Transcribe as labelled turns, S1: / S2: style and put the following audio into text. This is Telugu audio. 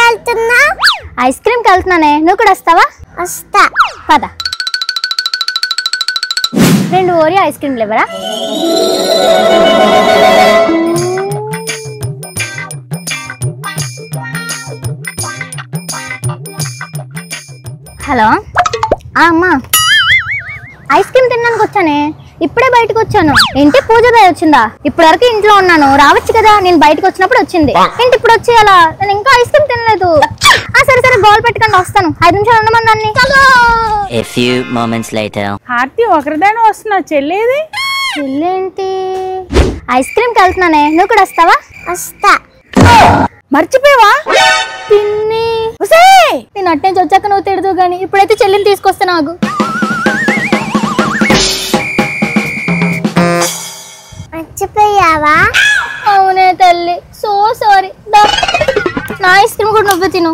S1: వెళ్తున్నా?
S2: ఐస్ క్రీమ్కి వెళ్తున్నానే, నువ్వు కూడా వస్తావా?
S1: వస్తా.
S2: పద. 2 ఓరియో ఐస్ క్రీమ్లు ఇవ్వరా? హలో అమ్మా, ఐస్ క్రీమ్ తినడానికి వచ్చానే, ఇప్పుడే బయటకు వచ్చాను. ఏంటి పూజ బాయ్ వచ్చిందా? ఇప్పటి వరకు ఇంట్లో ఉన్నాను, రావచ్చు కదా. నేను బయటకు వచ్చినప్పుడు వచ్చింది. ఏంటి ఇప్పుడు వచ్చేయాలా? నేను ఇంకా ఐస్ క్రీమ్ తినలేదు. సరే సరే, గోల్ పెట్టుకొని వస్తాను. 5 నిమిషాలు ఉండమని దాన్ని.
S3: A few moments later.
S4: హారతి ఒకరిదాని వస్తున్నా, చెల్లేది?
S2: చెల్లేంటి? ఐస్ క్రీమ్కి వెళ్తున్నానే, నువ్వు కూడా వస్తావా?
S1: వస్తా.
S4: మర్చిపోయావా
S2: పిన్ని? నేను అట్టే వచ్చాక నువ్వు తిడదు గాని ఇప్పుడైతే చెల్లిని తీసుకొస్తా. నాకు
S1: మర్చిపోయావా?
S2: అవునే తల్లి, సో సారీ. నా ఐస్ క్రీమ్ కూడా నువ్వే తిను.